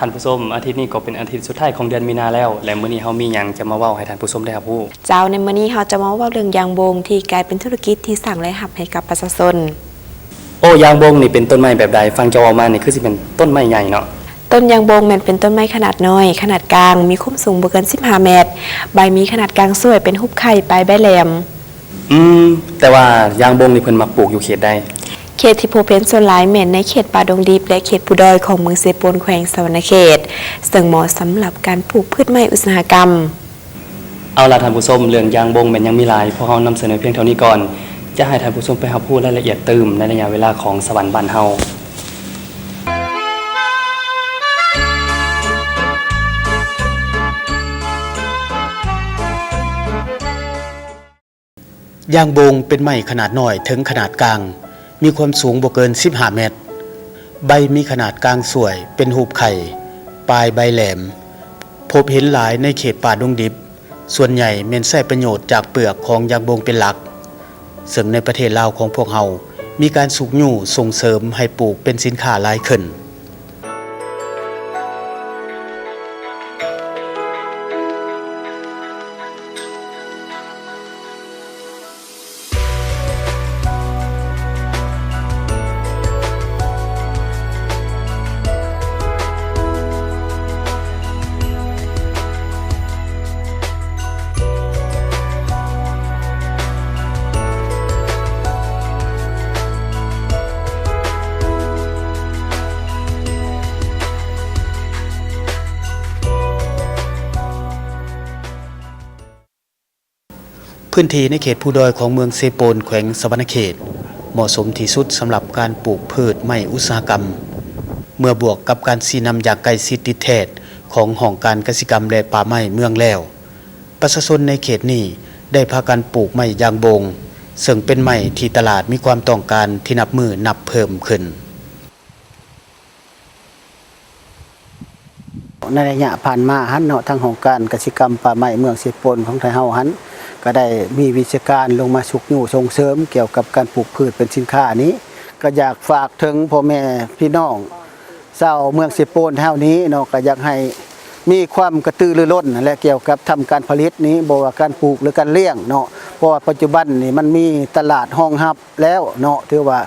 ท่านผู้ชมอาทิตย์นี้ก็เป็นอาทิตย์สุดท้ายของเดือนมีนาแล้วและมื้อนี้เฮามีหยังจะมาเว้าให้ท่านผู้ชมได้รับรู้เจ้าในมื้อนี้เราจะมาเว้าเรื่องยางบงที่กลายเป็นธุรกิจที่สร้างรายรับให้กับประชาชนโอ้ยางบงนี่เป็นต้นไม้แบบใดฟังเจ้าเว้ามานี่คือสิเป็นต้นไม้ใหญ่เนาะต้นยางบงแม่นเป็นต้นไม้ขนาดน้อยขนาดกลางมีความสูงบ่เกิน15เมตรใบมีขนาดกลางสวยเป็นรูปไข่ปลายใบแหลมแต่ว่ายางบงนี่เพิ่นมักปลูกอยู่เขตใดเขตที่พบเห็นส่วนหลายแม่นในเขตป่าดงดิบและเขตภูดอยของเมืองเซโปนแขวงสะวรรณเขตซึ่งเหมาะสำหรับการปลูกพืชไม้อุตสาหกรรมเอาล่ะท่านผู้ชมเรื่องยางบงแม่นยังมีหลายพวกเฮานำเสนอเพียงเท่านี้ก่อนจะให้ท่านผู้ชมไปรับรู้รายละเอียดเติมในระยะเวลาของสวรรค์บ้านเฮายางบงเป็นไม้ขนาดน้อยถึงขนาดกลางมีความสูงบ่เกิน15เมตรใบมีขนาดกลางสวยเป็นรูปไข่ปลายใบแหลมพบเห็นหลายในเขตป่าดงดิบส่วนใหญ่แม่นใช้ประโยชน์จากเปลือกของยางบงเป็นหลักซึ่งในประเทศลาวของพวกเฮามีการสูบยู่ส่งเสริมให้ปลูกเป็นสินค้าหลายขึ้นพื้นที่ในเขตภูดอยของเมืองเซโปนแขวงสะวรรณเขตเหมาะสมที่สุดสำหรับการปลูกพืชไม้อุตสาหกรรมเมื่อบวกกับการสีนำอย่างใกล้ชิดติดแท้ของห้องการเกษตรกรรมและป่าไม้เมืองแล้วประชาชนในเขตนี้ได้พากันปลูกไม้ยางบงซึ่งเป็นไม้ที่ตลาดมีความต้องการที่นับมือนับเพิ่มขึ้นในระยะผ่านมาหันเนาะทางของการเกษตรกรรมป่าไม้เมืองเซโปนของไทยเฮาหันก็ได้มีวิชาการลงมาฉุกอยู่ส่งเสริมเกี่ยวกับการปลูกพืชเป็นสินค้านี้ก็อยากฝากถึงพ่อแม่พี่น้องชาวเมืองเซโปนเฮานี้เนาะก็อยากให้มีความกระตือรือร้นและเกี่ยวกับทำการผลิตนี้บ่ว่าการปลูกหรือการเลี้ยงเนาะเพราะว่าปัจจุบันนี่มันมีตลาดรองรับแล้วเนาะถือว่า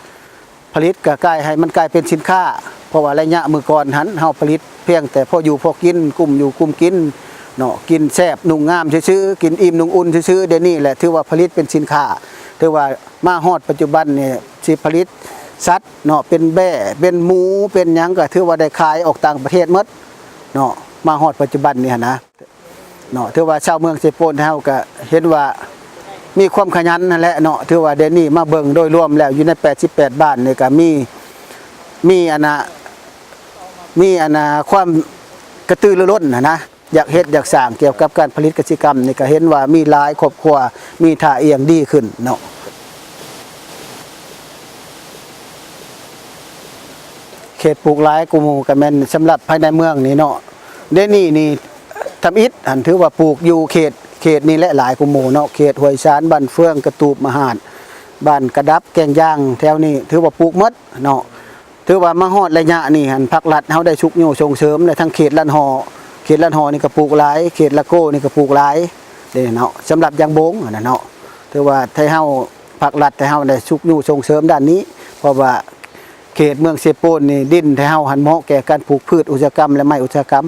ผลิตก็กลายให้มันกลายเป็นสินค้าเพราะว่าระยะมื้อก่อนหันเฮาผลิตเพียงแต่พออยู่พอกินกลุ่มอยู่กลุ่มกินเนาะกินแซ่บนุ่งงามซื่อๆกินอิ่มนุ่งอุ่นซื่อๆเดี๋ยวนี้แหละถือว่าผลิตเป็นสินค้าถือว่ามาฮอดปัจจุบันนี่สิผลิตสัตว์เนาะเป็นแบ่เป็นหมูเป็นหยังก็ถือว่าได้ขายออกต่างประเทศหมดเนาะมาฮอดปัจจุบันนี่นะเนาะถือว่าชาวเมืองเซโปนเฮาก็เห็นว่ามีความขยันนั่นแหละเนาะถือว่าเดี๋ยวนี้มาเบิ่งโดยรวมแล้วอยู่ใน88บ้านนี่ก็มีความกระตือรือร้นนะอยากเฮ็ดอยากสร้างเกี่ยวกับการผลิตกสิกรรมนี่ก็เห็นว่ามีหลายครอบครัวมีท่าเอียงดีขึ้นเนาะเขตปลูกหลายกูหมู่ก็แม่นสำหรับภายในเมืองนี่เนาะเดี๋ยวนี้นี่ทำอิฐอันถือว่าปลูกอยู่เขตนี้และหลายกูหมู่เนาะเขตห้วยชานบ้านเฟืองกระตูบมหาดบ้านกระดับแกงย่างแถวนี้ถือว่าปลูกหมดเนาะถือว่ามาฮอดระยะนี่หันภาครัฐเฮาได้ชุกอยู่ส่งเสริมและทั้งเขตลันหอนี่ก็ปลูกหลายเขตละโก้นี่ก็ปลูกหลายเด้เนาะสำหรับยางบงนั่นเนาะถือว่าไทยเฮาภาครัฐไทยเฮาได้ชุกอยู่ส่งเสริมด้านนี้เพราะว่าเขตเมืองเซโปนนี่ดินไทยเฮาหันเหมาะแก่การปลูกพืชอุตสาหกรรมและไม้อุตสาหกรรม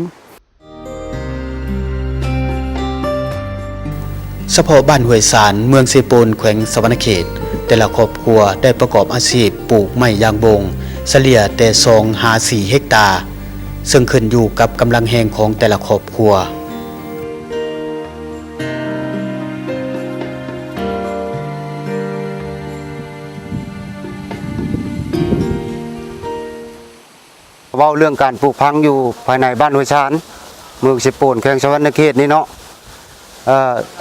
เฉพาะบ้านห้วยสารเมืองเซโปนแขวงสะวรรณเขตแต่ละครอบครัวได้ประกอบอาชีพปลูกไม้ยางบงเฉลี่ยแต่2-4 เฮกตาร์ซึ่งขึ้นอยู่กับกำลังแรงของแต่ละครอบครัวเว้าเรื่องการปลูกพังอยู่ภายในบ้านห้วยชานเมืองเซโปนแขวงสะวรรณเขตนี่เนาะ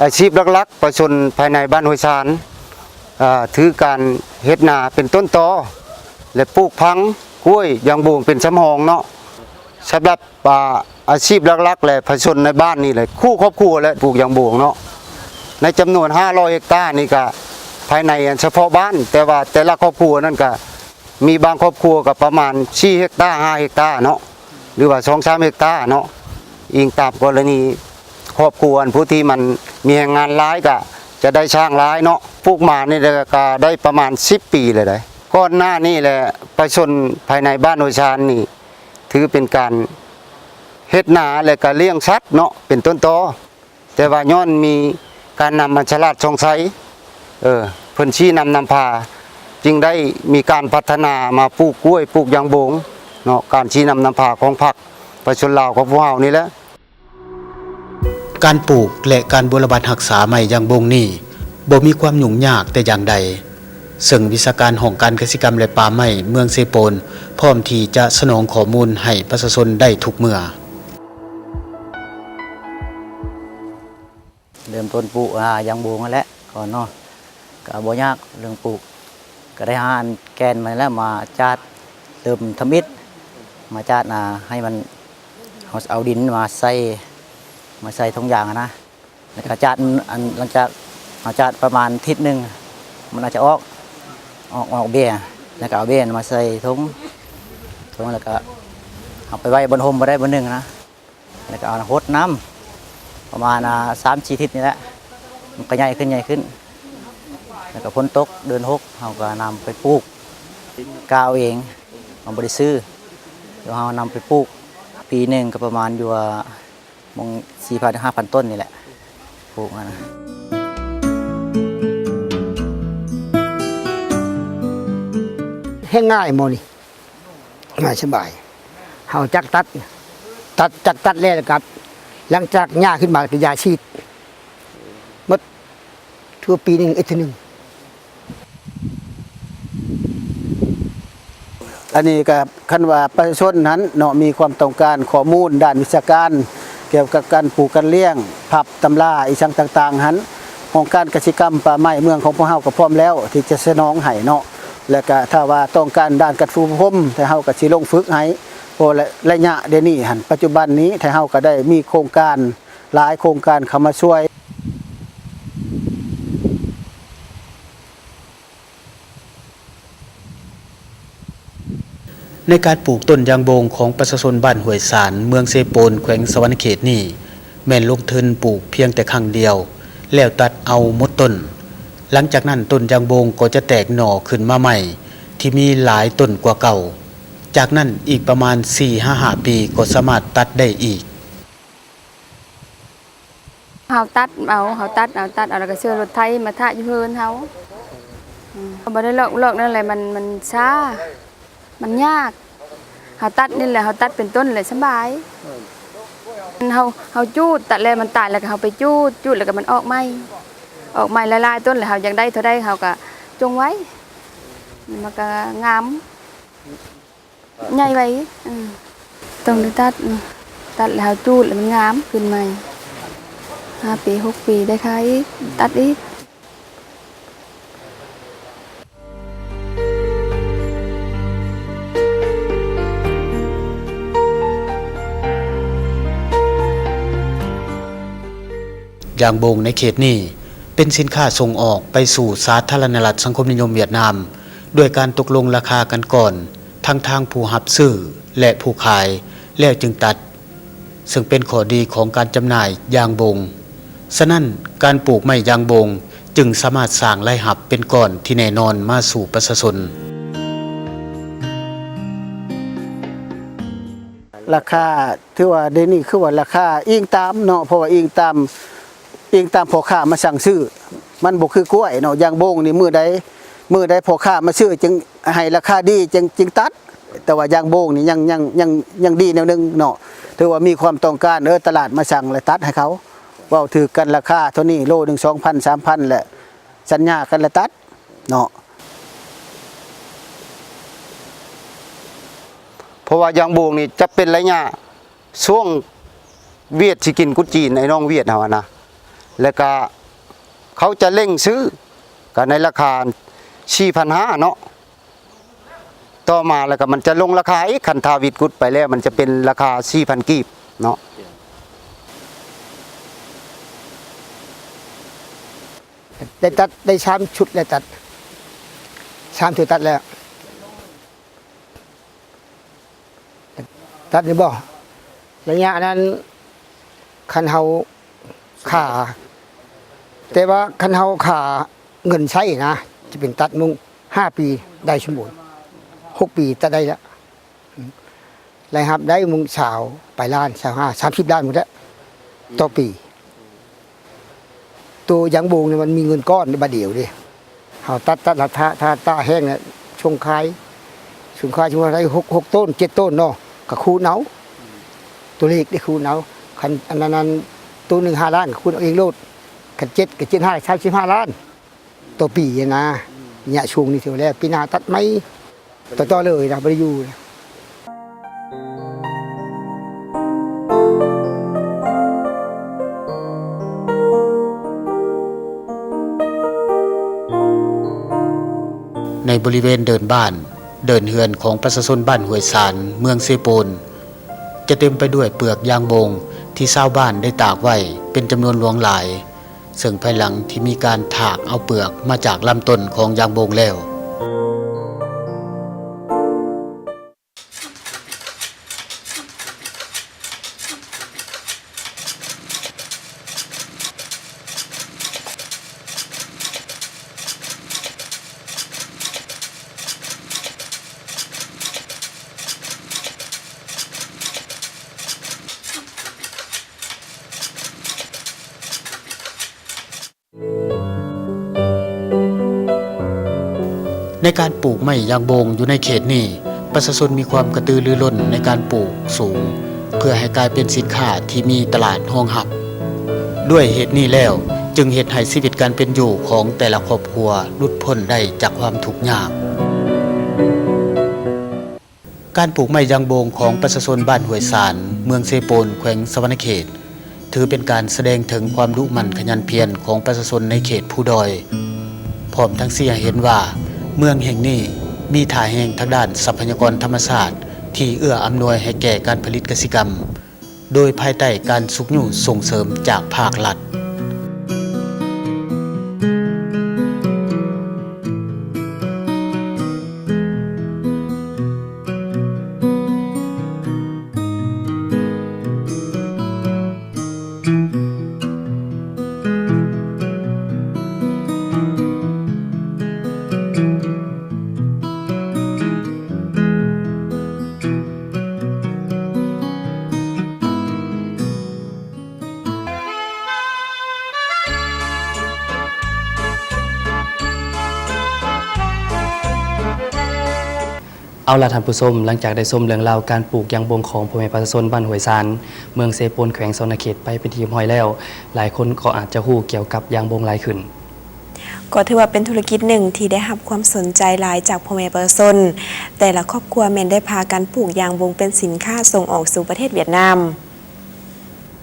อาชีพหลักๆประชาชนภายในบ้านห้วยชานถือการเฮ็ดนาเป็นต้นตอและปลูกพังกล้วยยางบงเป็นสำรองเนาะสำหรับอาชีพหลักๆและประชาชนในบ้านนี่เลยคู่ครอบครัวและปลูกยางบงเนาะในจำนวน500 เฮกตาร์นี่ก็ภายในเฉพาะบ้านแต่ว่าแต่ละครอบครัวนั่นก็มีบางครอบครัวก็ประมาณ4 เฮกตาร์5 เฮกตาร์เนาะ หรือว่า2-3เฮกตาร์เนาะอิงตามกรณีครอบครัวผู้ที่มันมีแรงงานร้ายก็จะได้ช่างร้ายเนาะปลูกมานี่ก็ได้ประมาณ10 ปีเลยได้ก่อนหน้านี่แหละประชาชนภายในบ้านโอชานนี่ถือเป็นการเฮ็ดนาและก็เลี้ยงสัตว์เนาะเป็นต้นตอแต่ว่าย้อนมีการนำมาฉลาดชงไสเพิ่นชี้นำพาจึงได้มีการพัฒนามาปลูกกล้วยปลูกยางบงเนาะการชี้นำพาของพรรคประชาชนลาวของพวกเฮานี่แหละ การปลูกและการบูรณะรักษาไม้ยางบงนี่บ่มีความยุ่งยากแต่อย่างใดซึ่งวิชาการของการเกษตรกรรมและป่าไม้เมืองเซโปนพร้อมที่จะสนองข้อมูลให้ประชาชนได้ทุกเมื่อ เริ่มต้นปลูกยางบงนั่นแหละก่อนเนาะก็บ่ยากเรื่องปลูกก็ได้หาอันแกนมาแล้วมาจัดเริ่มทำอิฐมาจัดให้มันเอาดินมาใส่ทุกอย่างนะแล้วก็จัดอันหลังจากเอาจัดประมาณทิศหนึ่งมันอาจจะออกเบี้ยแล้วก็เอาเบี้ยมาใส่ถุงแล้วก็เอาไปไว้บนโฮมมาได้บนหนึ่งนะแล้วก็เอาหดน้ำประมาณ3-4 ทิศนี่แหละมันก็ใหญ่ขึ้นแล้วก็พ้นตกเดือน6เราก็นำไปปลูกกาวเองเราบริซื้อเดี๋ยวเรานำไปปลูกปีหนึ่งก็ประมาณอยู่มอง4,000-5,000 ต้นนี่แหละปลูกนะ ให้ง่ายโมนี่ง่ายสบายเฮาจักตัดแล้วครับหลังจากหญ้าขึ้นมาก็ยาฉีดหมดทั่วปีนึงอีกทีนึง อันนี้ก็คันว่าประชาชนนั้นเนาะมีความต้องการข้อมูลด้านวิชาการเกี่ยวกับการปลูกการเลี้ยงผับตำราอีสังต่างๆหันของการกสิกรรมป่าไม้เมืองของพวกเฮาก็พร้อมแล้วที่จะสนองให้เนาะแล้วก็ถ้าว่าต้องการด้านการฝึกอบรมแต่เฮาก็สิลงฝึกให้พอระยะเดี๋ยวนี้หันปัจจุบันนี้ถ้าเฮาก็ได้มีโครงการหลายโครงการเข้ามาช่วย ในการปลูกต้นยางบงของประชาชนบ้านห้วยสารเมืองเซโปนแขวงสวรรณเขตนี่แม่นลงทุนปลูกเพียงแต่ครั้งเดียวแล้วตัดเอาหมดต้นหลังจากนั้นต้นยางบงก็จะแตกหน่อขึ้นมาใหม่ที่มีหลายต้นกว่าเก่าจากนั้นอีกประมาณ 4-5 ปีก็สามารถตัดได้อีก เฮาตัดเอาแล้วก็เชื่อรถไถมาทะอยู่เพิ่นเฮาบ่ได้ลอกนั่นแหละมันช้ามันยากเฮาตัดนี่แหละเฮาตัดเป็นต้นเลยสบายเฮาจูดตัดแล้วมันตายแล้วก็เฮาไปจูดแล้วก็มันออกใหม่หลายๆต้นแล้วเฮาอยากได้เท่าใดเฮาก็จงไว้มันก็งามใหญ่ไว้ต้องได้ตัดแล้วเฮาจูดแล้วมันงามขึ้นใหม่5 ปี 6 ปีได้ขายตัดอีก ยางบงในเขตนี้เป็นสินค้าส่งออกไปสู่สาธารณรัฐสังคมนิยมเวียดนามด้วยการตกลงราคากันก่อนทั้งทางผู้รับซื้อและผู้ขายแล้วจึงตัดซึ่งเป็นข้อดีของการจำหน่ายยางบงฉะนั้นการปลูกไม้ยางบงจึงสามารถสร้างรายรับเป็นก้อนที่แน่นอนมาสู่ประชาชน ราคาถือว่าเดี๋ยวนี้คือว่าราคาอิงตามเนาะเพราะว่าอิงตามพ่อค้ามาสั่งซื้อมันบ่คือกล้วยเนาะยางบงนี่มื้อใดพ่อค้ามาซื้อจึงให้ราคาดีจึงตัดแต่ว่ายางบงนี่ยังดีแนวนึงเนาะถือว่ามีความต้องการตลาดมาสั่งและตัดให้เขาเว้าถือกันราคาเท่านี้โลนึง 2,000 3,000 แหละสัญญากันและตัดเนาะ เพราะว่ายางบงนี่จะเป็นระยะช่วงเวียดสิกินกุจีนไอ้น้องเวียดเฮานะแล้วก็เขาจะเร่งซื้อกันในราคา 4,500 เนาะต่อมาแล้วก็มันจะลงราคาอีกคันทาวิดกุดไปแล้วมันจะเป็นราคา 4,000 กีบเนาะ ได้ตัดได้3 ชุดแล้วตัด3 ชุดตัดแล้ว ตัดนี่บ่ระยะนั้นคันเฮาขาแต่ว่าคันเฮาขาเงินใช้นะจะเป็นตัดมุง5 ปีได้สมบูรณ์6 ปีตัดได้แล้วรายรับได้มุงสาวไปล้าน25 30ล้านหมดแล้วต่อปีตัวยางโบงเนี่ยมันมีเงินก้อนในบาเดียวดิเฮาตัดละถ้าตาแห้งเนี่ยช่วงคายช่วงได้6 ต้น 7 ต้นเนาะก็คูณเอาตัวเลขได้คูณเอาคันอันนั้นตัวหนึ่ง5 ล้านคูณเอาเองโลดคัน7กับ7 5 35 ล้านต่อปีนะเนี่ยช่วงนี้เท่าแล้วปีหน้าตัดไม่ต่อเลยนะบ่ได้อยู่ในบริเวณเดินบ้านเดินเฮือนของประชาชนบ้านห้วยสารเมืองเซโปนจะเต็มไปด้วยเปลือกยางบงที่ชาวบ้านได้ตากไว้เป็นจำนวนหลวงหลายซึ่งภายหลังที่มีการถากเอาเปลือกมาจากลำต้นของยางบงแล้วในการปลูกไม้ยางบงอยู่ในเขตนี้ประชาชนมีความกระตือรือร้นในการปลูกสูงเพื่อให้กลายเป็นสินค้าที่มีตลาดรองรับด้วยเหตุนี้แล้วจึงเฮ็ดให้ชีวิตการเป็นอยู่ของแต่ละครอบครัวหลุดพ้นได้จากความทุกข์ยากการปลูกไม้ยางบงของประชาชนบ้านห้วยสารเมืองเซโปนแขวงสะวรรณเขตถือเป็นการแสดงถึงความมุ่งมั่นขยันเพียรของประชาชนในเขตภูดอยพร้อมทั้งชี้ให้เห็นว่าเมืองแห่งนี้มีท่าแห่งทางด้านทรัพยากรธรรมชาติที่เอื้ออำนวยให้แก่การผลิตกสิกรรมโดยภายใต้การสุกยุ่ส่งเสริมจากภาครัฐเอาล่ะท่านผู้ชมหลังจากได้ชมเรื่องราวการปลูกยางบงของพ่อแม่ประชาชนบ้านห้วยสารเมืองเซโปนแขวงสะวรรณเขตไปเป็นที่เรียบร้อยแล้วหลายคนก็อาจจะฮู้เกี่ยวกับยางบงหลายขึ้นก็ถือว่าเป็นธุรกิจหนึ่งที่ได้รับความสนใจหลายจากพ่อแม่ประชาชนแต่ละครอบครัวแม่นได้พากันปลูกยางบงเป็นสินค้าส่งออกสู่ประเทศเวียดนาม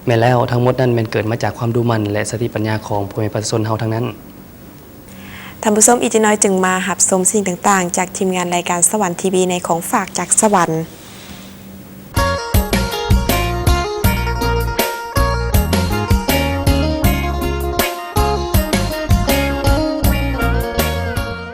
แม่นแล้วทั้งหมดนั้นแม่นเกิดมาจากความดูมั่นและสติปัญญาของพ่อแม่ประชาชนเฮาทั้งนั้นท่านผู้ชมอีกน้อยจึงมาหับชมสิ่งต่างๆจากทีมงานรายการสวรรค์ทีวีในของฝากจากสวรรค์